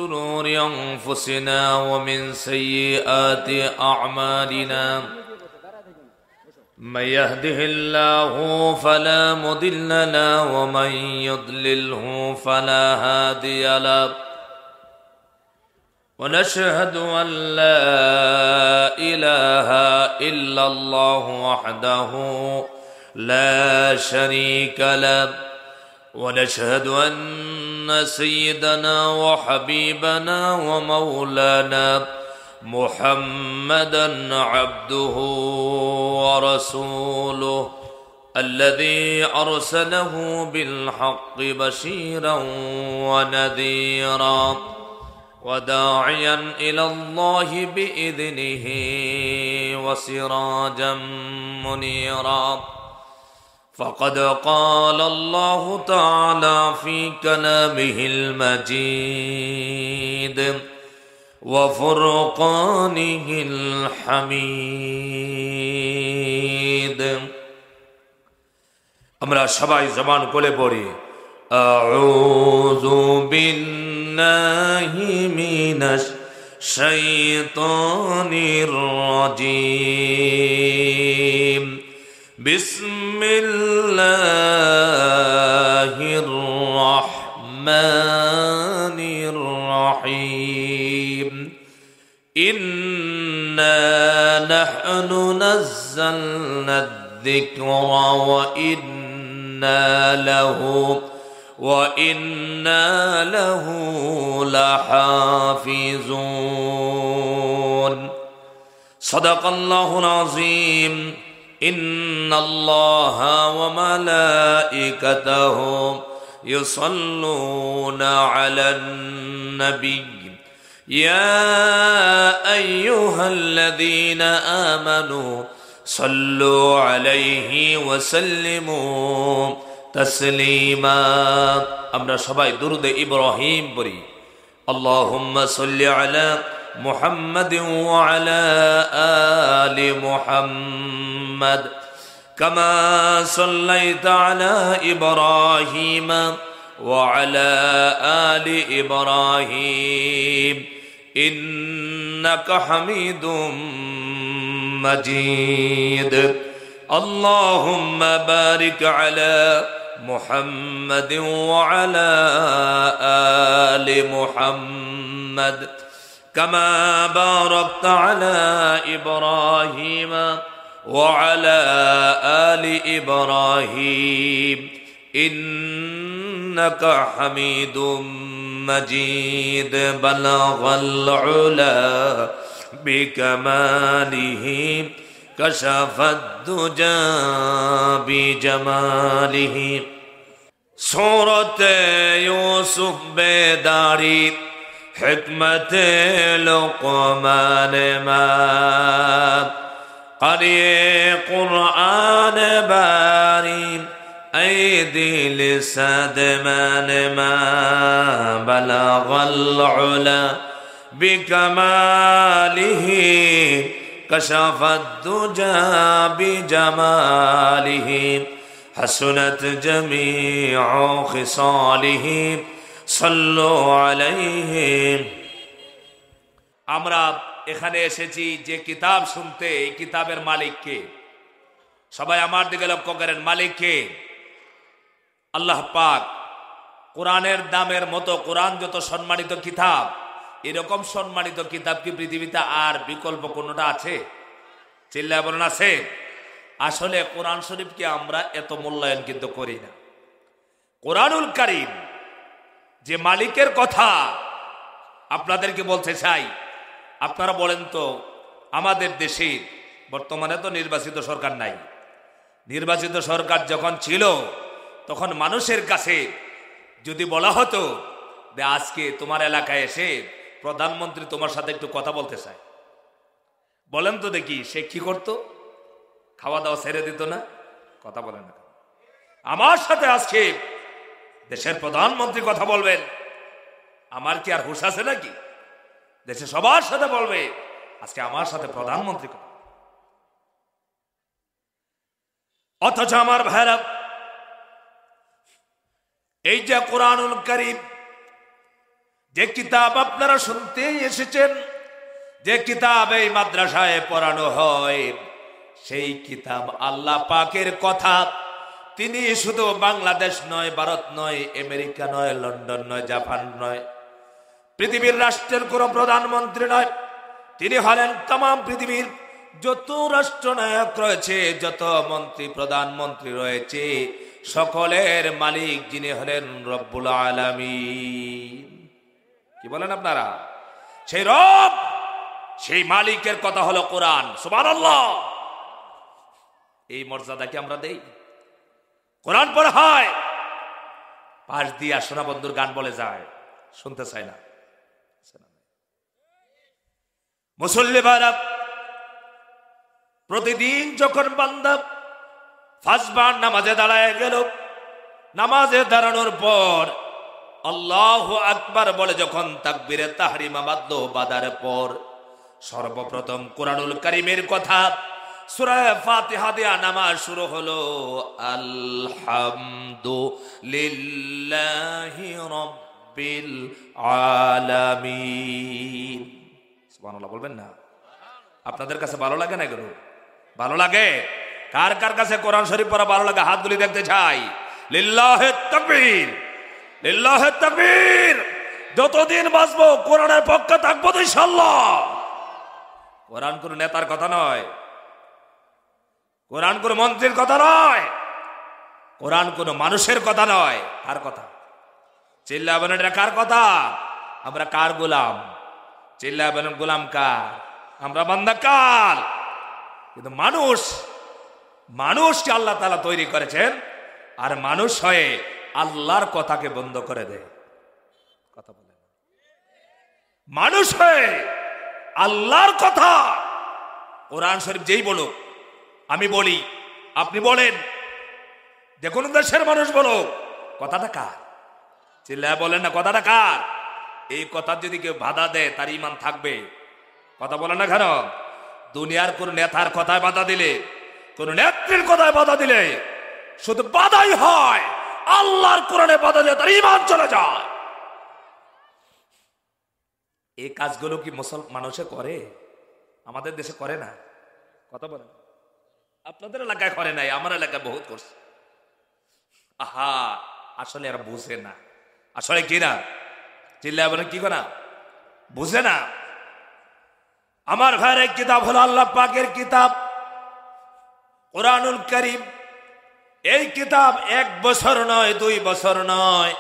شرور أنفسنا ومن سيئات أعمالنا من يهده الله فلا مضل له ومن يضلله فلا هادي له ونشهد أن لا إله إلا الله وحده لا شريك له ونشهد أن سيدنا وحبيبنا ومولانا محمدا عبده ورسوله الذي أرسله بالحق بشيرا ونذيرا وداعيا إلى الله بإذنه وسراجا منيرا فقد قال الله تعالى في كلامه المجيد وفرقانه الحميد আমরা সবাই জবান খুলে পড়ি আউযু বিল্লাহি মিনাশ শাইতানির রাজীম বিসমিল্লাহির রহমানির রহিম ইন্না নাহনু নাযালনা الذِّكْرَ وَإِنَّا لَهُ لَحَافِظُونَ صدق الله العظيم إن الله وملائكته يصلون على النبي يا أيها الذين آمنوا صلوا عليه وسلموا تسليما আমরা সবাই দুরূদ ইব্রাহিম পড়ি اللهم صل على محمد وعلى آل محمد كما صليت على إبراهيم وعلى آل إبراهيم إنك حميد مجيد اللهم بارك على محمد وعلى آل محمد كما باركت على إبراهيم وعلى آل إبراهيم إنك حميد مجيد بلغ العلا بكماله كشف الدجى بجماله سورة يوسف بداري حكمة لقمان ما قرئ قرآن باري أيدي لسدمان ما بلغ العلا بكماله كشف الدجى بجماله حسنت جميع خصاله صلوا عليه আমরা এখানে এসেছি যে কিতাব শুনতে এই কিতাবের মালিক কে সবাই আমার দিকে লক্ষ্য করেন মালিক কে আল্লাহ পাক কোরআনের দামের মতো কোরআন যত সম্মানিত কিতাব এরকম সম্মানিত কিতাব কি পৃথিবীতে আর বিকল্প কোনটা আছে চিল্লায় বলেন আছে আসলে কোরআন শরীফকে আমরা এত মূল্যায়ন কিন্তু করি না কোরআনুল কারীম যে মালিকের কথা আপনাদেরকে বলতে চাই আপনারা বলেন তো আমাদের দেশে বর্তমানে তো নির্বাচিত সরকার নাই নির্বাচিত সরকার যখন ছিল তখন মানুষের কাছে যদি বলা হতো যে আজকে তোমার এলাকায় এসে প্রধানমন্ত্রী তোমার সাথে একটু কথা বলতে চায় বলেন তো দেখি সে কি করত খাওয়া দাওয়া ছেড়ে দিত না কথা বলে না আমার সাথে আজকে দেশের প্রধানমন্ত্রী কথা বলবেন আমার কি আর হুঁশ আছে নাকি দেশে সবার সাথে বলবে আজকে আমার সাথে প্রধানমন্ত্রী কথা অথচ আমার ভাইরা এই যে কোরআনুল কারীম যে কিতাব আপনারা শুনতে এসেছেন, যে কিতাব এই মাদ্রাসায় পড়ানো হয়, সেই কিতাব আল্লাহ পাকের কথা। তিনি শুধু বাংলাদেশ নয়, ভারত নয়, আমেরিকা নয়, লন্ডন নয়, জাপান নয়, পৃথিবীর রাষ্ট্রের কোন প্রধানমন্ত্রী নয়। তিনি হলেন তাম পৃথিবীর যত রাষ্ট্রনায়ক রয়েছে, যত মন্ত্রী প্রধানমন্ত্রী রয়েছে, সকলের মালিক যিনি হলেন রব্বুল আলামিন। কি বলেন আপনারা? সেই রব, সেই মালিকের কথা হলো কোরআন। সুবহানাল্লাহ। এই মর্যাদা কি আমরা দেই? কোরআন পড়া হয়, পাশ দিয়া সোনা বন্ধুর গান বলে যায়, শুনতে চায় না। মুসল্লি ভাইরা, প্রতিদিন যখন বান্দা ফাজবার নামাজে দাঁড়ায় গেল, নামাজে দাঁড়ানোর পর আল্লাহু আকবার বলে যখন তাকবীরে তাহরিমা বাঁধলো, বাঁধার পর সর্বপ্রথম কোরআনুল কারীমের কথা সূরা ফাতিহা দিয়া নামাজ শুরু হলো। আলহামদুলিল্লাহি রাব্বিল আলামিন। সুবহানাল্লাহ বলবেন না? আপনাদের কাছে ভালো লাগে না এগুলো? ভালো লাগে? কার কার কাছে কোরআন শরীফ পড়া ভালো লাগে? হাতগুলি দেখতে চাই। লিল্লাহি তাকবীর, লিল্লাহি তাকবীর। যতদিন বাঁচবো কোরআনের পক্ষে থাকবো তো ইনশাআল্লাহ। কোরআন কোন নেতার কথা নয়, কোরআন কোন মন্ত্রীর কথা নয়, কোরআন কোন মানুষের কথা নয়। কার কথা? চিল্লাবেন, এটা কার কথা? আমরা কার গোলাম? চিল্লাবেন, গোলাম কার? আমরা বান্দা কার? কিন্তু মানুষকে আল্লাহ তাআলা তৈরি করেছেন, আর মানুষ হয়ে আল্লাহর কথাকে বন্ধ করে দেয়। কথা বলে মানুষ হয়ে আল্লাহর কথা, কোরআন শরীফ যেই বলুক, আমি বলি, আপনি বলেন, যে কোনো দেশের মানুষ বলুক, কথাটা কার? চিল্লায় বলেন না, কথাটা কার? এই কথা যদি কেউ বাধা দেয়, তার ঈমান থাকবে? কথা বলে না কেন? দুনিয়ার কোন নেতার কথায় বাধা দিলে, কোন নেত্রীর কথায় বাধা দিলে শুধু বাধাই হয়, আল্লাহর কোরআনে বাধা দিলে তার ঈমান চলে যায়। এই কাজগুলো কি মানুষে করে? আমাদের দেশে করে না। কথা বলেন, আপনাদের এলাকায় করে নাই, আমার এলাকায় বহুত করছে। আহা, আসলে এরা বুঝে না। আসলে কি না? চিল্লায় বলেন, কি না বুঝে না? আমার ভাইয়ের এক কিতাব হলো আল্লাহ পাকের কিতাব কোরআনুল কারীম। এই কিতাব 1 বছর নয়, 2 বছর নয়,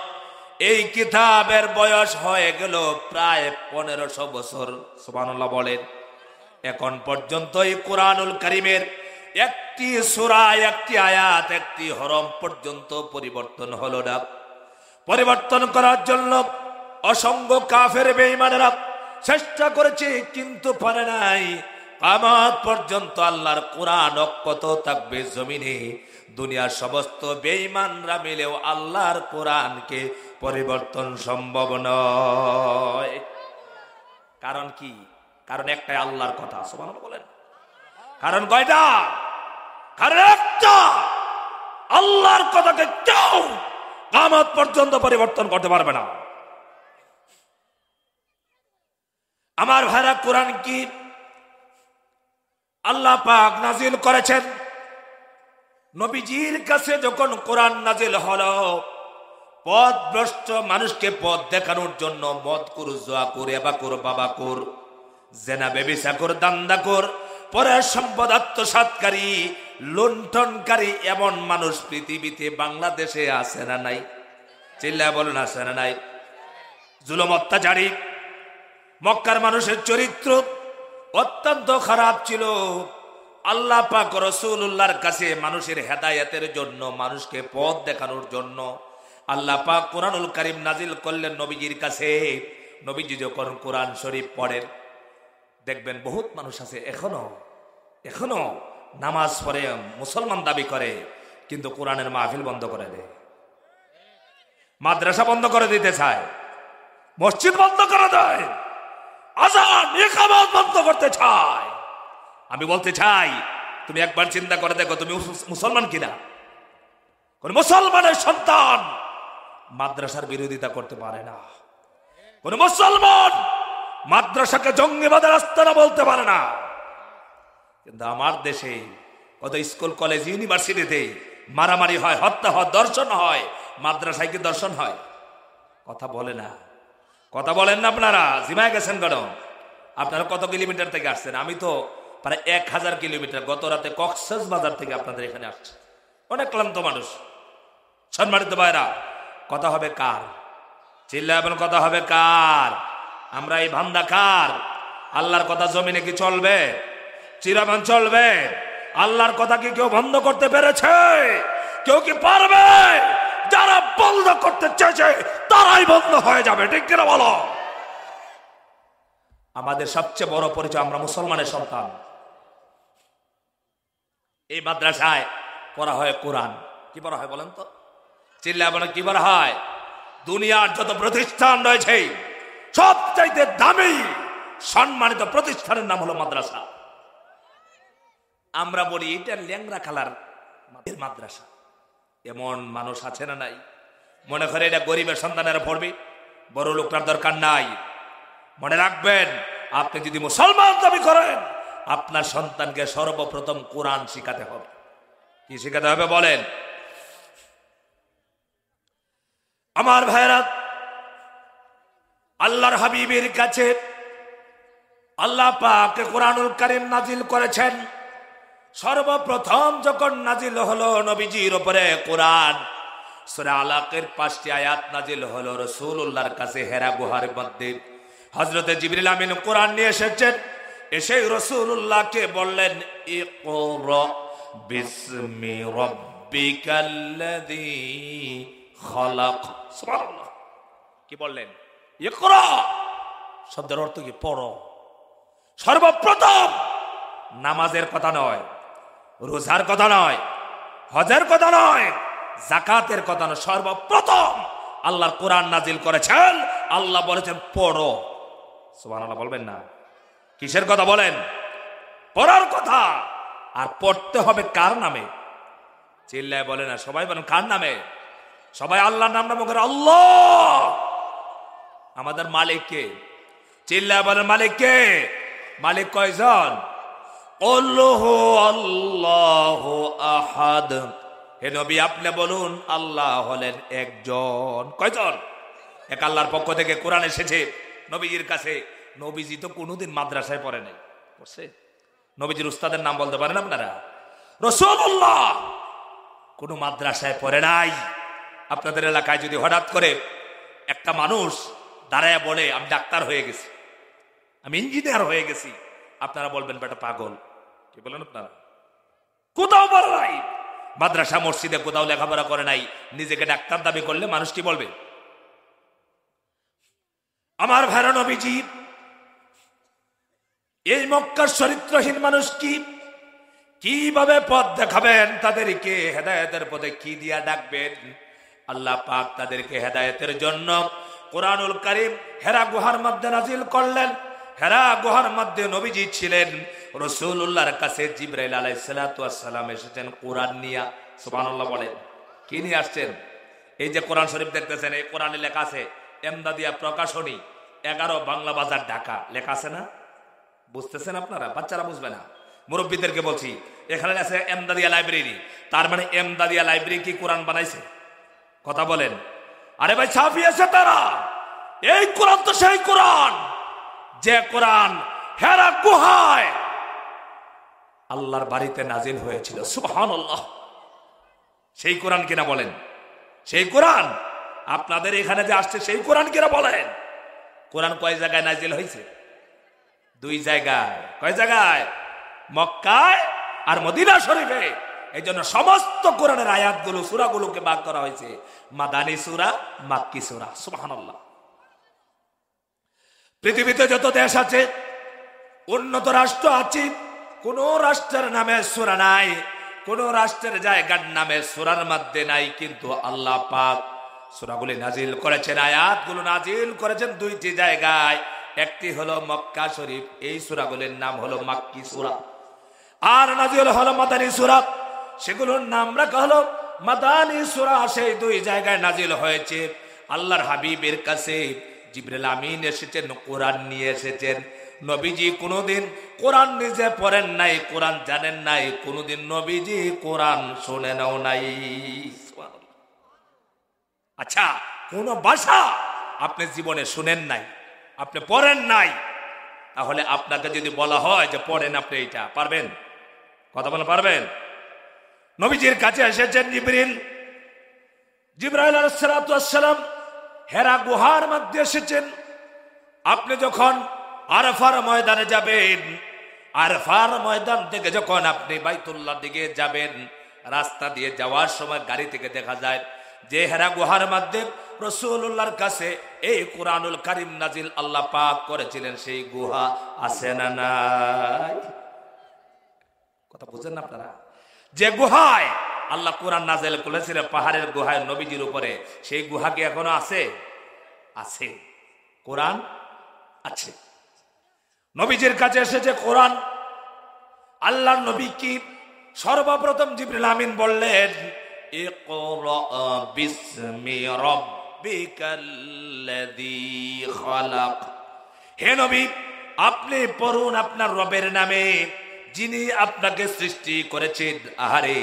এই কিতাবের বয়স হয়ে গেল প্রায় 1500 বছর। সুবহানাল্লাহ বলেন। এখন পর্যন্ত এই কোরআনুল কারীমের একটি সূরা, একটি আয়াত, একটি হরফ পর্যন্ত পরিবর্তন হলো না। পরিবর্তন করার জন্য অসংখ্য কাফের বেঈমানেরা চেষ্টা করেছে, কিন্তু পারে নাই। কিয়ামত পর্যন্ত আল্লাহর কোরআন অক্ষত থাকবে জমিনে। দুনিয়ার সমস্ত বেঈমানরা মিলেও আল্লাহর কোরআনকে পরিবর্তন সম্ভব নয়। কারণ কি? কারণ একটাই, আল্লাহর কথা। সুবহানাল্লাহ বলেন। কারণ কয়টা? কারণ একটা, আল্লাহর কথাকে কেউ কিয়ামত পর্যন্ত পরিবর্তন করতে পারবে না। আমার ভাইরা, কোরআন কি আল্লাহ পাক নাজিল করেছেন। নবীজির কাছে যখন কোরআন নাজিল হলো, পথভ্রষ্ট মানুষকে পথ দেখানোর জন্য মদকুর, জুয়াকুর, এবাকুর, বাবাকুর, জেনা, বেবিচাকুর, দান্দাকুর, পরের সম্পদ আত্মসাৎকারী, লুণ্ঠনকারী এমন মানুষ পৃথিবীতে বাংলাদেশে আছে না নাই? চিল্লায় বলুন, আছে না নাই? জুলুম, অত্যাচারী। মক্কার মানুষের চরিত্র অত্যন্ত খারাপ ছিল। আল্লাহ পাক রাসূলুল্লাহর কাছে মানুষের হেদায়েতের জন্য, মানুষকে পথ দেখানোর জন্য আল্লাহ পাক কোরআনুল কারীম নাজিল করলেন নবীজির কাছে। নবীজি যখন কোরআন শরীফ পড়েন, দেখবেন বহুত মানুষ আছে এখনো নামাজ পড়ে, মুসলমান দাবি করে, কিন্তু কোরআনের মাহফিল বন্ধ করে দেয়, মাদ্রাসা বন্ধ করে দিতে চায়, মসজিদ বন্ধ করে দেয়, আযান ইকামত বন্ধ করতে চায়। আমি বলতে চাই, তুমি একবার চিন্তা করে দেখো, তুমি মুসলমান কিনা? কোন মুসলমানের সন্তান মাদ্রাসার বিরোধিতা করতে পারে না। কোন মুসলমান মাদ্রাসাকে জঙ্গিবাদের আস্তানা বলতে পারে না। কিন্তু আমার দেশে কত স্কুল কলেজ ইউনিভার্সিটিতে মারামারি হয়, হত্যা হয়, দর্শন হয়, মাদ্রাসায় কি দর্শন হয়? কথা বলে না, কথা বলেন না। আপনারা জিমায় গেছেন কেন? আপনারা কত কিলোমিটার থেকে আসছেন? আমি তো প্রায় 1000 কিলোমিটার গত রাতে কক্সবাজার থেকে আপনাদের এখানে আসছে। অনেক ক্লান্ত মানুষ। সম্মানিত ভাইরা, কথা হবে কার? চিল্লায় বলেন, কথা হবে কার? আমরা এই ভান্দা কার? আল্লাহর কথা জমিনে কি চলবে? চিরকাল চলবে? আল্লাহর কথা কি কেউ বন্ধ করতে পেরেছে? কেউ কি পারবে? যারা বন্ধ করতে চেয়েছে তারাই বন্ধ হয়ে যাবে, ঠিক কিনা বলো? আমাদের সবচেয়ে বড় পরিচয়, আমরা মুসলমানের সন্তান। এই মাদ্রাসায় পড়া হয় কোরআন। কি পড়া হয় বলেন তো? চিল্লায় বলেন, কি পড়া হয়? দুনিয়ার যত প্রতিষ্ঠান রয়েছে সবচাইতে দামি সম্মানিত প্রতিষ্ঠানের নাম হলো মাদ্রাসা। আমরা বলি এটা ল্যাংরা খালার মাদ্রাসা। এমন মানুষ আছে না নাই? মনে করে এটা গরিবের সন্তানেরা পড়বে, বড় লোকটার দরকার নাই। মনে রাখবেন, আপনি যদি মুসলমান দাবি করেন, আপনার সন্তানকে সর্বপ্রথম কোরআন শিখাতে হবে। কি শিখাতে হবে বলেন? আমার ভাইরা, আল্লাহর হাবিবের কাছে আল্লাহ পাক কোরআনুল কারীম নাজিল করেছেন। সর্বপ্রথম যখন নাজিল হলো নবীজির উপরে কোরআন, সূরা আলাকের 5টি আয়াত নাজিল হলো রাসূলুল্লাহর কাছে হেরা গুহার মধ্যে। হযরতে জিবরিল আমিন কোরআন নিয়ে এসেছেন। এসে রাসূলুল্লাহকে বললেন, ইকরা বিসমি রাব্বিকাল্লাযী খালাক। সুবহানাল্লাহ। কি বললেন? ইকরা শব্দের অর্থ কি? পড়ো। সর্বপ্রথম নামাজের কথা নয়, রোজার কথা নয়, হজের কথা নয়, যাকাতের কথা নয়, সর্বপ্রথম আল্লাহর কোরআন নাজিল করেছেন। আল্লাহ বলেছেন পড়ো। সুবহানাল্লাহ বলবেন না? কিসের কথা বলেন? পড়ার কথা। আর পড়তে হবে কার নামে? চিল্লায় বলে না, সবাই বলেন কার নামে? সবাই আল্লাহর নাম নাম করে। আল্লাহ আমাদের মালিক কে? চিল্লায় বলেন মালিক কে? মালিক কয়জন? আল্লাহু আল্লাহু আহাদ। হে নবী আপনি বলুন, আল্লাহ হলেন একজন। কয়জন? এক। আল্লাহর পক্ষ থেকে কোরআন এসেছে নবীজির কাছে। নবীজি তো কোনোদিন মাদ্রাসায় পড়ে নাই। পড়ছে? নবীজির উস্তাদের নাম বলতে পারেন আপনারা? রাসূলুল্লাহ কোন মাদ্রাসায় পড়ে নাই। আপনাদের এলাকায় যদি হঠাৎ করে একটা মানুষ দাঁড়ায় বলে আমি ডাক্তার হয়ে গেছি, আমি ইঞ্জিনিয়ার হয়ে গেছি, আপনারা বলবেন বেটা পাগল। কি বলেন আপনারা? কোথাও পড়ে নাই, মাদ্রাসা মসজিদে কোথাও লেখাপড়া করে নাই, নিজেকে ডাক্তার দাবি করলে মানুষ কি বলবে? আমার ভাইরা, নবীজি এই মক্কার চরিত্রহীন মানুষ কিভাবে পথ দেখাবেন? তাদেরকে হেদায়েতের পথে কি দিয়া ডাকবেন? আল্লাহ পাক তাদেরকে হেদায়েতের জন্য কোরআনুল কারীম হেরা গুহার মধ্যে নাজিল করলেন। হেরা গুহার মধ্যে নবীজি ছিলেন। রাসূলুল্লাহর কাছে জিবরাইল আলাইহিস সালাতু ওয়াস সালাম এসেছেন কোরআন নিয়ে। সুবহানাল্লাহ বলেন। কি নিয়ে আসছেন? এই যে কোরআন শরীফ দেখতেছেন, এই কোরআনে লেখা আছে এমদাদিয়া প্রকাশনী 11 বাংলা বাজার ঢাকা, লেখা আছে না? বুঝতেছেন আপনারা? বাচ্চারা বুঝবে না, মুরব্বীদেরকে বলছি। এখানে আছে এমদাদিয়া লাইব্রেরি। তার মানে এমদাদিয়া লাইব্রেরি কি কোরআন বানাইছে? কথা বলেন। আরে ভাই, ছাপিয়েছে তারা। এই কোরআন তো সেই কোরআন যে কোরআন হেরা গুহায় আল্লাহর বাড়িতে নাজিল হয়েছিল। সুবহানাল্লাহ। সেই কোরআন কিনা বলেন? সেই কোরআন আপনাদের এখানে যে আসছে সেই কোরআন কিনা বলেন? কোরআন কয় জায়গায় নাজিল হয়েছে? 2 জায়গায়। কয় জায়গায়? মক্কায় আর মদিনা শরীফে। এই জন্য সমস্ত কোরআনের আয়াতগুলো, সূরাগুলোকে ভাগ করা হয়েছে মাদানী সূরা, মাক্কি সূরা। সুবহানাল্লাহ। পৃথিবীতে যত দেশ আছে, উন্নত রাষ্ট্র আছে, কোন রাষ্ট্রের নামে সূরা নাই, কোন রাষ্ট্রের জায়গার নামে সূরার মধ্যে নাই। কিন্তু আল্লাহ পাক সূরাগুলি নাজিল করেছেন, আয়াতগুলো নাজিল করেছেন 2টি জায়গায়। একটি হলো মক্কা শরীফ, এই সূরাগুলির নাম হলো মাক্কি সূরা। আর নাজিল হলো মাদানী সূরা, সেগুলোর নাম রাখা হলো মাদানী সূরা। সেই 2 জায়গায় নাজিল হয়েছে। আল্লাহর হাবিবের কাছে জিবরিল আমিন এসেছেন, কোরআন নিয়ে এসেছেন। নবীজি কোনোদিন কোরআন নিজে পড়েন নাই, কোরআন জানেন নাই, কোনোদিন নবীজি কোরআন শোনেনও নাই। আচ্ছা, কোন ভাষা আপনি জীবনে শুনেন নাই, আপনি পড়েন নাই, তাহলে আপনাকে যদি বলা হয় যে পড়েন, আপনি এটা পারবেন? কথা বলে পারবেন? নবীজির কাছে এসেছেন জিবরাইল আলাইহিস সালাম হেরা গুহার মধ্যে এসেছেন। আপনি যখন আরাফার ময়দানে যাবেন, আরাফার ময়দান থেকে যখন আপনি বাইতুল্লাহ দিকে যাবেন, রাস্তা দিয়ে যাওয়ার সময় গাড়ি থেকে দেখা যায় যে হেরা গুহার মধ্যে রাসূলুল্লাহর কাছে এই কোরআনুল কারীম নাজিল আল্লাহ পাক করেছিলেন, সেই গুহা আছে না নাই? কথা বুঝেন না আপনারা? যে গুহায় আল্লাহ কোরআন নাজিল করেছিলেন পাহাড়ের গুহায় নবীজির উপরে, সেই গুহা কি এখনো আছে? আছে, কোরআন আছে। নবীজির কাছে এসেছে কোরআন। আল্লাহ নবী কি সর্বপ্রথম জিবরিল আমিন বললেন, ইকরা বিসমি রাব্বিকাল্লাযী খালাক। হে নবী, আপনি পড়ুন আপনার রবের নামে, যিনি আপনাকে সৃষ্টি করেছেন। আহারে,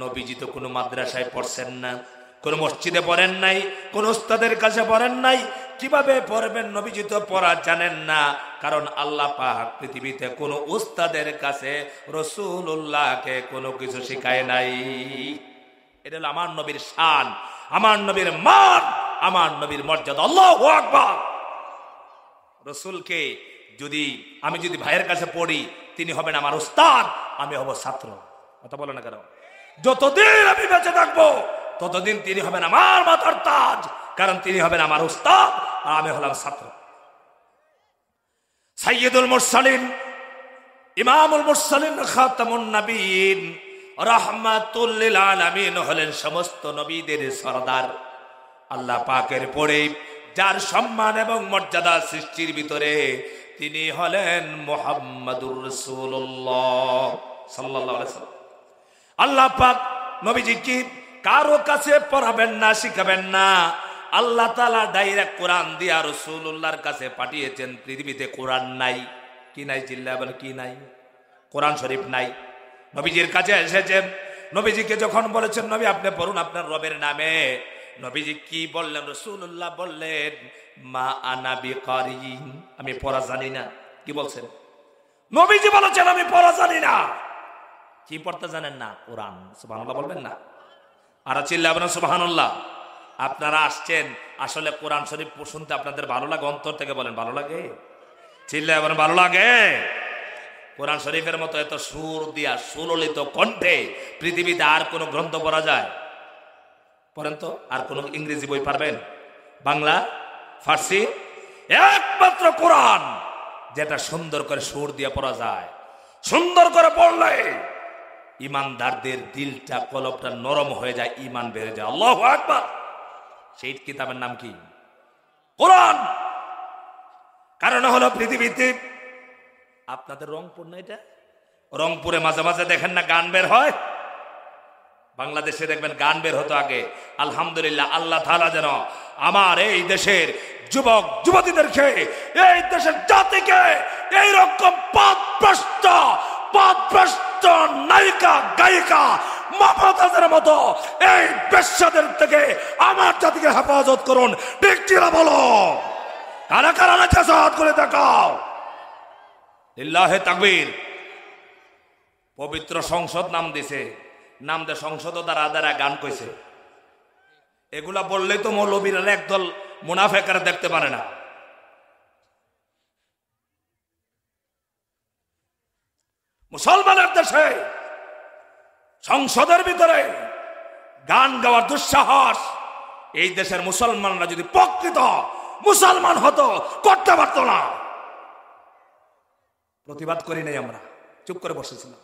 নবীজি তো কোনো মাদ্রাসায় পড়ছেন না, কোন মসজিদে পড়েন নাই, কোন উস্তাদের কাছে পড়েন নাই, কিভাবে পড়বেন? নবীজি তো পড়া জানেন না, কারণ আল্লাহ পাক পৃথিবীতে কোন উস্তাদের কাছে রাসূলুল্লাহকে কোনো কিছু শিখায় নাই। এটা হলো আমার নবীর শান, আমার নবীর মান, আমার নবীর মর্যাদা। আল্লাহু আকবার। রাসূলকে আমি যদি ভাইয়ের কাছে পড়ি, তিনি হবেন আমার উস্তাদ, আমি হব ছাত্র। কথা বলে না কেন? যতদিন আমি বেঁচে থাকবো ততদিন তিনি হবেন আমার মাথার তাজ, কারণ তিনি হবেন আমার উস্তাদ আর আমি হলাম ছাত্র। সাইয়্যিদুল মুরসালিন, ইমামুল মুরসালিন, খাতামুন নবীন, রাহমাতুল লিল আলামিন হলেন সমস্ত নবীদের সরদার। আল্লাহ পাকের পরে যার সম্মান এবং মর্যাদা সৃষ্টির ভিতরে, তিনি হলেন মুহাম্মাদুর রাসূলুল্লাহ সাল্লাল্লাহু আলাইহি ওয়াসাল্লাম। আল্লাহ পাক নবীজি কি কারো কাছে পড়াবেন না, শিখাবেন না। আল্লাহ তাআলা ডাইরেক্ট কোরআন দিয়া রাসূলুল্লাহর কাছে পাঠিয়েছেন। পৃথিবীতে কোরআন নাই, কি নাই? জিল্লা বলে কি নাই? কোরআন শরীফ নাই। নবীজির কাছে এসেছেন, নবীজিকে যখন বলেছেন নবী আপনি পড়ুন আপনার রবের নামে, নবীজি কি বললেন? রাসূলুল্লাহ বললেন, মা আনা বিকারি, আমি পড়া জানি না। কি বলছেন? নবীজি বলেছেন আমি পড়া জানি না। কি পড়তে জানেন না? কোরআন। সুবহানাল্লাহ বলবেন না? আর চিল্লাবেন সুবহানাল্লাহ। আপনারা আসছেন আসলে কোরআন শরীফ শুনতে আপনাদের ভালো লাগে? অন্তর থেকে বলেন ভালো লাগে? চিল্লাবেন ভালো লাগে? কোরআন শরীফের মতো এত সুর দিয়া সুললিত কণ্ঠে পৃথিবীতে আর কোন গ্রন্থ পড়া যায়? পড়েন তো। আর কোন ইংরেজি বই পারবেন? বাংলা, ফার্সি? একমাত্র কোরআন যেটা সুন্দর করে সুর দিয়ে পড়া যায়। সুন্দর করে পড়লে ইমানদারদের দিলটা, কলবটা নরম হয়ে যায়, ইমান বেড়ে যায়। আল্লাহু আকবার। সেই কিতাবের নাম কি? কোরআন। কারণ হলো পৃথিবীতে আপনাদের রংপুর না, এটা রংপুরে মাঝে মাঝে দেখেন না গান বের হয়? বাংলাদেশে দেখবেন গান বের হতো আগে। আলহামদুলিল্লাহ, আল্লাহ তাআলা যেন আমার এই দেশের যুবক যুবতীদেরকে, এই দেশের জাতিকে এইরকম পথভ্রষ্ট নায়িকা গায়িকা মমতাজের মতো এই বেশ্যাদের থেকে আমার জাতিকে হেফাজত করুন। ঠিক কিনা বলো? কারা কারা না জাসাদ করে দেখাও। লিল্লাহে তাকবীর। পবিত্র সংসদ নাম দিছে, নাম দে সংসদ দ্বারা দ্বারা গান কইছে। এগুলা বললেই তো মৌলবীরা একদল মুনাফেকার দেখতে পারে না। মুসলমানের দেশে সংসদের ভিতরে গান গাওয়ার দুঃসাহস এই দেশের মুসলমানরা যদি প্রকৃত মুসলমান হতো করতে পারত না। প্রতিবাদ করি নাই, আমরা চুপ করে বসেছিলাম।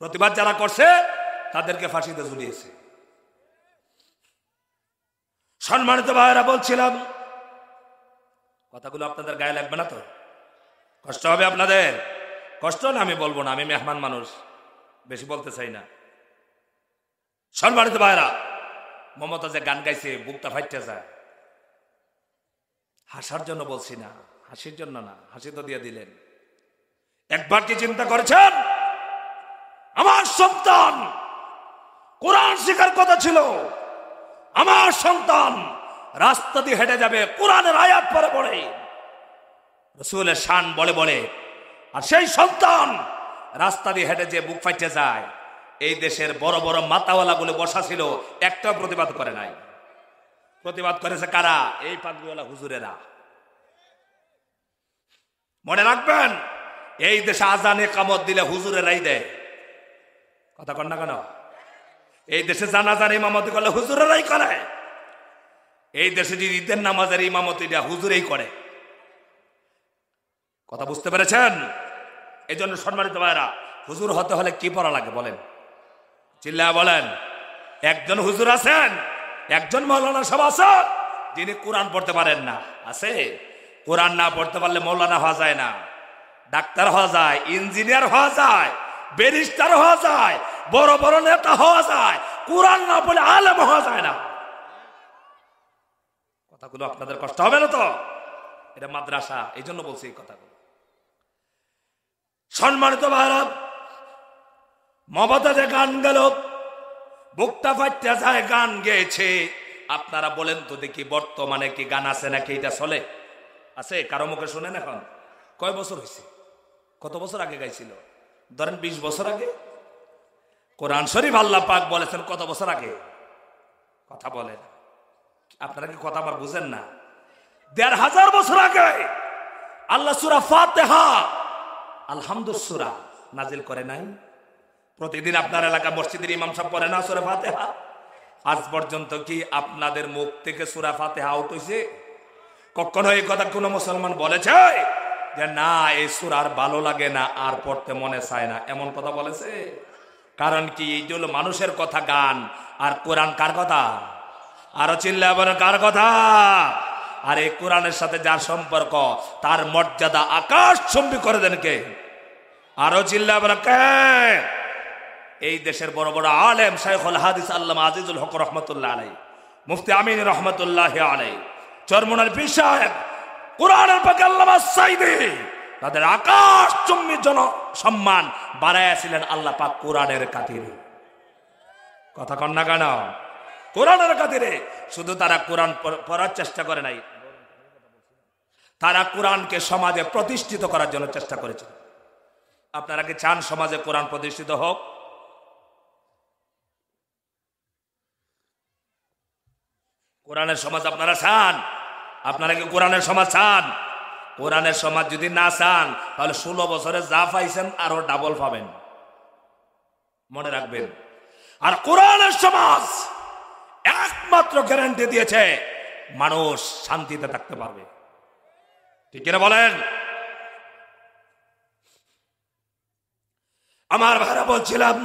প্রতিবাদ যারা করছে তাদেরকে ফাঁসিতে ঝুলিয়েছে। সম্মানিত ভাইয়েরা, বলছিলাম কথাগুলো আপনাদের গায়ে লাগবে না তো? কষ্ট হবে আপনাদের? কষ্ট না আমি বলবো না, আমি মেহমান মানুষ, বেশি বলতে চাই না। সম্মানিত ভাইয়েরা, মমতা যে গান গাইছে বুকটা ফাইটে যায়। হাসার জন্য বলছি না, হাসির জন্য না, হাসি তো দিয়ে দিলেন। একবার কি চিন্তা করেছেন আমার সন্তান কোরআন শেখার কথা ছিল, আমার সন্তান রাস্তা দিয়ে হেঁটে যাবে কোরআনের আয়াত পড়ে পড়ে, রাসূলের শান বলে বলে, আর সেই সন্তান রাস্তা দিয়ে হেঁটে যে বুক ফাইটে যায়। এই দেশের বড় বড় মাতাওয়ালা গুলো বসা ছিল, একটাও প্রতিবাদ করে নাই। প্রতিবাদ করেছে কারা? এই পাগড়িওয়ালা হুজুরেরা। মনে রাখবেন, এই দেশে আজানে কামত দিলে হুজুরেরাই দেয়। কথা কন না কেন? এই দেশে জানাজার ইমামতি করলে হুজুরেরাই করে। এই দেশে যদি ঈদের নামাজের ইমামতি হুজুরেই করে। কথা বুঝতে পেরেছেন? এই জন্য সম্মানিত ভাইরা, হুজুর হতে হলে কি পড়া লাগে বলেন? চিল্লায়া বলেন। একজন হুজুর আছেন, একজন মৌলানা সাহেব আছেন যিনি কোরআন পড়তে পারেন না। আছে? কোরআন না পড়তে পারলে মৌলানা হওয়া যায় না, ডাক্তার হওয়া যায়, ইঞ্জিনিয়ার হওয়া যায়, ব্যারিস্টার হওয়া যায়, বড় বড় নেতা হওয়া যায়। কোরআন না পড়লে আলেম হওয়া যায় না। কথাগুলো আপনাদের কষ্ট হবে না তো? এটা মাদ্রাসা, এই জন্য বলছি এই কথাগুলো। সম্মানিত ভাইরা, মমতাজে গান গেল, বুকটা ফাটতে যায়, গান গেয়েছে। আপনারা বলেন তো দেখি, বর্তমানে কি গান আছে নাকি? এটা চলে? আছে? কারো মুখে শুনেন এখন? কয় বছর হয়েছে? কত বছর আগে গাইছিল? ধরেন 20 বছর আগে। কোরআন শরীফ আল্লাহ পাক বলেছেন কত বছর আগে? কথা বলেন। আপনারা কি কথা আবার বুঝেন না? 1500 বছর আগে আল্লাহ সূরা ফাতিহা আলহামদুলিল্লাহ সূরা নাজিল করে নাই? প্রতিদিন আপনার এলাকা মসজিদের ইমাম সাহেব পড়ে না সূরা ফাতিহা? আজ পর্যন্ত কি আপনাদের মুখ থেকে সূরা ফাতিহা আউট হইছে? কখনো এই কথা কোন মুসলমান বলেছে যে না এই সূরা আর ভালো লাগে না, আর পড়তে মনে চায় না? এমন কথা বলেছে? কারণ কি, এই হলো মানুষের কথা গান, আর কোরআন কার কথা? আরো চিল্লায় বলেন কার কথা? আর এই কোরআনের সাথে যার সম্পর্ক, তার মর্যাদা আকাশচুম্বী করে দেন কে? আরো চিল্লায় বলেন কে? এই দেশের বড় বড় আলেম, শাইখুল হাদিস আল্লামা আজিজুল হক রহমতুল্লাহ আলাইহি, মুফতি আমিন রহমতুল্লাহ আলাইহি, চরমনার পীর সাহেব, কোরআনের পাকে আল্লামা সাইদি, তাদের আকাশচুম্বী জন সম্মান বাড়াইয়াছিলেন আল্লাহ পাক কোরআনের খাতিরে। কথা কন না কেন? কোরআনের খাতিরে। শুধু তারা কোরআন পড়ার চেষ্টা করে নাই, তারা কোরআনকে সমাজে প্রতিষ্ঠিত করার জন্য চেষ্টা করেছে। আপনারা কি চান সমাজে কোরআন প্রতিষ্ঠিত হোক? কোরআনের সমাজ আপনারা চান? আপনারা কি কোরআনের সমাজ চান? কোরআনের সমাজ যদি না চান, তাহলে 16 বছরে যা পাইছেন আরো ডাবল পাবেন, মনে রাখবেন। আর কোরআনের সমাজ একমাত্র গ্যারান্টি দিয়েছে মানুষ শান্তিতে থাকতে পারবে। ঠিক কিনা বলেন? আমার ভাইরা, বলছিলাম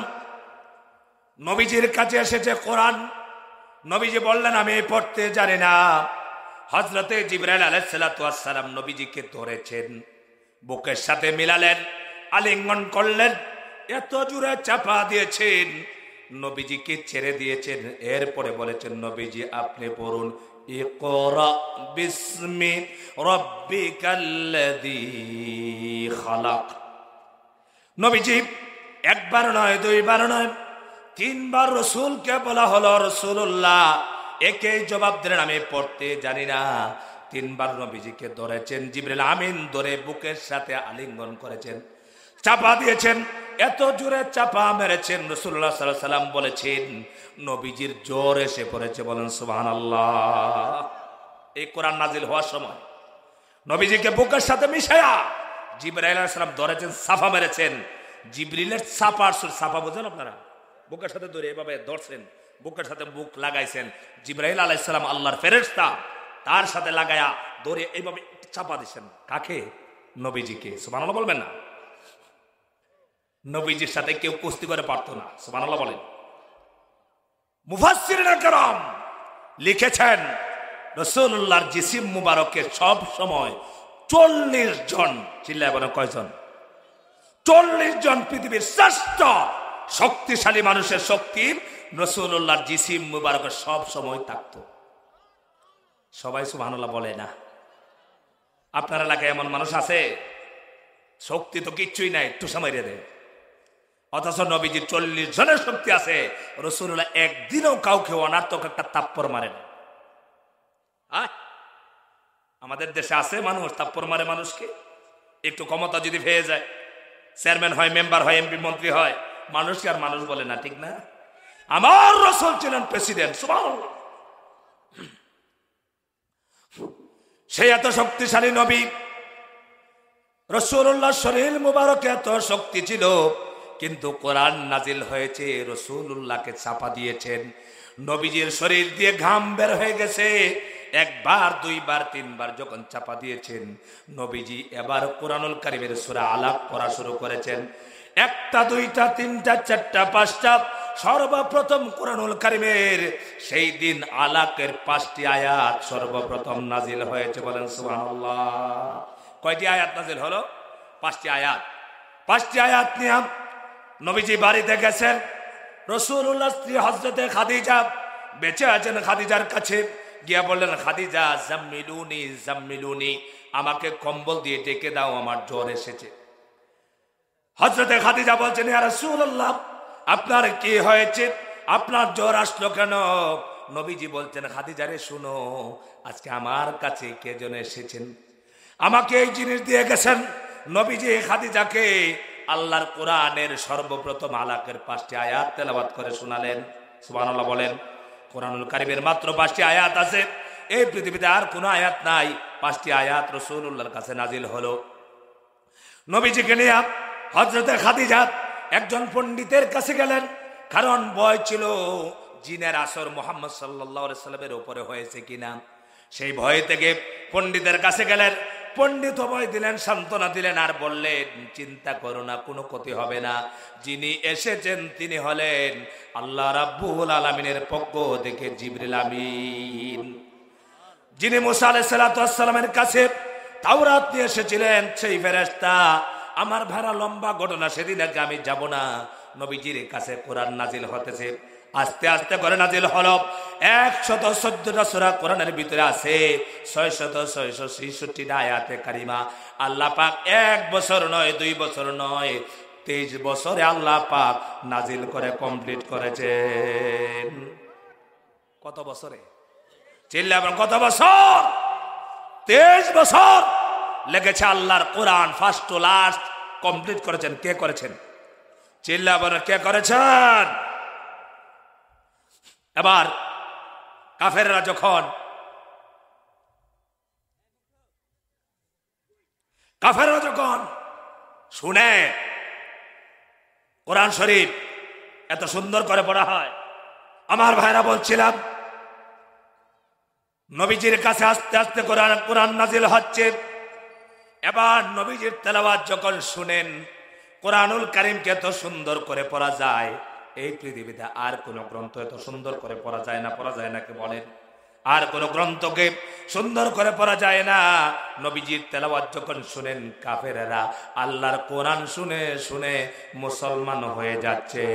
নবীজির কাছে এসেছে কোরআন। নবীজি বললেন আমি পড়তে জানি না। হযরতে জিবরাইল আলাইহিস সালাতু ওয়াস সালাম নবীজিকে ধরেছেন, বুকের সাথে মিলালেন, আলিঙ্গন করলেন, এত জোরে চাপা দিয়েছেন, নবীজিকে ছেড়ে দিয়েছেন। এরপরে বলেছেন নবীজি আপনি পড়ুন, ইকরা বিসমি রাব্বিকাল্লাযী খালাক। নবীজি একবার নয়, দুইবার নয়, 3 বার রাসূলকে বলা হলো রাসূলুল্লাহ একই জবাব দিলেন আমি পড়তে জানি না। 3 বার নবীজিকে ধরেছেন, জিবরাইল আমিন ধরে বুকের সাথে আলিঙ্গন করেছেন, চাপা দিয়েছেন, এত জোরে চাপা মেরেছেন, রাসূলুল্লাহ সাল্লাল্লাহু আলাইহি সাল্লাম বলেছেন নবীজির জ্বর এসে পড়েছে। বলেন সুবহানাল্লাহ। এই কোরআন নাজিল হওয়ার সময় নবীজিকে বুকের সাথে মিশায়া জিবরাইল আলাইহিস সালাম ধরেছেন, চাপা মেরেছেন। জিবরিলের চাপার সুর, চাপা বোঝেন আপনারা? বুকের সাথে ধরে এভাবে ধরছেন, বুকের সাথে বুক লাগাইছেন। জিবরাইল আলাইহিস সালাম আল্লাহর ফেরেশতা, তার সাথে লাগায়া ধরে এইভাবে চাপা দিয়েছেন। কাকে? নবীজিকে। সুবহানাল্লাহ বলবেন না? নবীজির সাথে কেউ কুস্তি করে পারতো না। সুবহানাল্লাহ বলেন। মুফাসসিরিন کرام লিখেছেন রাসূলুল্লাহর জিসিম মুবারকে সব সময় 40 জন, চিল্লায় বলেন কয়জন? 40 জন পৃথিবীর শ্রেষ্ঠ শক্তিশালী মানুষের শক্তি রাসূলুল্লাহর জিসিম মুবারকে সব সময় থাকতো। সবাই সুবহানাল্লাহ বলে না? আপনার এলাকায় এমন মানুষ আছে? শক্তি তো কিচ্ছুই নাই, টুসা মারিয়ে দেয়। অথচ নবীজির 40 জনের শক্তি আছে, রাসূলুল্লাহ একদিনও কাউকে অনার্থক একটা তাপ্পড় মারেন। আমাদের দেশে আছে মানুষ তাপ্পড় মারে মানুষকে। একটু ক্ষমতা যদি পেয়ে যায়, চেয়ারম্যান হয়, মেম্বার হয়, এমপি মন্ত্রী হয়, মানুষকে আর মানুষ বলে না, ঠিক না? আমার রাসূল ছিলেন প্রেসিডেন্ট, সুবহানাল্লাহ। সে এত শক্তিশালী নবী, রাসূলুল্লাহ শরীর মুবারক এত শক্তি ছিল, কিন্তু কোরআন নাজিল হয়েছে, রাসূলুল্লাহকে চাপা দিয়েছেন। নবীজির শরীর দিয়ে ঘাম বের হয়ে গেছে, একবার, দুইবার, তিনবার যখন চাপা দিয়েছেন, নবীজি এবার কোরআনুল কারীমের সূরা আলাক পড়া শুরু করেছেন। একটা, দুইটা, তিনটা, চারটা, পাঁচটা, সর্বপ্রথম কোরআনুল কারীমের সেই দিন আলাকের 5টি আয়াত সর্বপ্রথম নাজিল হয়েছে। বলেন সুবহানাল্লাহ। কয়টি আয়াত নাজিল হলো? 5টি আয়াত। 5টি আয়াত নিয়ে নবীজি বাড়িতে গেছেন। রাসূলুল্লাহ স্ত্রী হযরতে খাদিজা বেঁচে আছেন। খাদিজার কাছে গিয়া বললেন, খাদিজা জাম্মিলুনি জাম্মিলুনি, আমাকে কম্বল দিয়ে ডেকে দাও, আমার জ্বর এসেছে। হযরতে খাদিজা বলছেন, ইয়া রাসূলুল্লাহ, আপনার কি হয়েছে? আপনার জ্বর আসলো কেন? নবীজি বলছেন, খাদিজা রে শুনো, আজকে আমার কাছে কে যেন এসেছেন, আমাকে এই জিনিস দিয়ে গেছেন। নবীজি খাদিজাকে আল্লাহর কোরআনের সর্বপ্রথম আলাকের 5টি আয়াত তেলাওয়াত করে শোনালেন। সুবহানাল্লাহ বলেন। কোরআনুল কারীমের মাত্র 5টি আয়াত আছে, এই পৃথিবীতে আর কোনো আয়াত নাই। 5টি আয়াত রাসূলুল্লাহর কাছে নাজিল হলো। নবীজিকে নিয়ে হযরতে খাদিজা একজন পণ্ডিতের কাছে গেলেন, কারণ ভয় ছিল জিনের আসর মুহাম্মদ সাল্লাল্লাহু আলাইহি সাল্লামের উপরে হয়েছে কিনা। সেই ভয় থেকে পণ্ডিতের কাছে গেলেন। পণ্ডিত ভয় দিলেন, সান্ত্বনা দিলেন, আর বললেন, চিন্তা করো না, কোনো ক্ষতি হবে না। যিনি এসেছেন তিনি হলেন আল্লাহ রাব্বুল আলামিনের পক্ষ থেকে জিবরিল আমিন, যিনি মুসা আলাইহিস সালাতু ওয়াস সালামের কাছে তাওরাত নিয়ে এসেছিলেন, সেই ফেরেশতা। আমার ভাড়া লম্বা ঘটনা, সেদিন আগে আমি যাব না। নবীজির কাছে কোরআন নাজিল হতেছে, আস্তে আস্তে করে নাজিল হলো। 114টা সূরা কোরআনের ভিতরে আছে, 666টা আয়াতে কারিমা। আল্লাহ পাক 1 বছর নয়, 2 বছর নয়, 23 বছরে আল্লাহ পাক নাজিল করে কমপ্লিট করেছেন। কত বছরে? চিল্লাবেন, কত বছর? 23 বছর লেগেছে আল্লাহর কোরআন ফার্স্ট টু লাস্ট কমপ্লিট করেছেন। কে করেছেন? চিল্লাবেন, কে করেছেন? এবার কাফেররা যখন শুনে কোরআন শরীফ এত সুন্দর করে পড়া হয়, আমার ভাইরা বলছিলাম, নবীজির কাছে আস্তে আস্তে কোরআন নাজিল হচ্ছে। এবার নবীজির তেলাওয়াত যখন শুনেন, কোরআনুল কারীমকে এত সুন্দর করে পড়া যায়, এই পৃথিবীতে আর কোন গ্রন্থ এত সুন্দর করে পড়া যায় না। পড়া যায় না কে বলেন? আর কোন গ্রন্থকে সুন্দর করে পড়া যায় না। নবীজির তেলাওয়াত যখন শুনেন, কাফেরেরা আল্লাহর কোরআন শুনে শুনে মুসলমান হয়ে যাচ্ছে।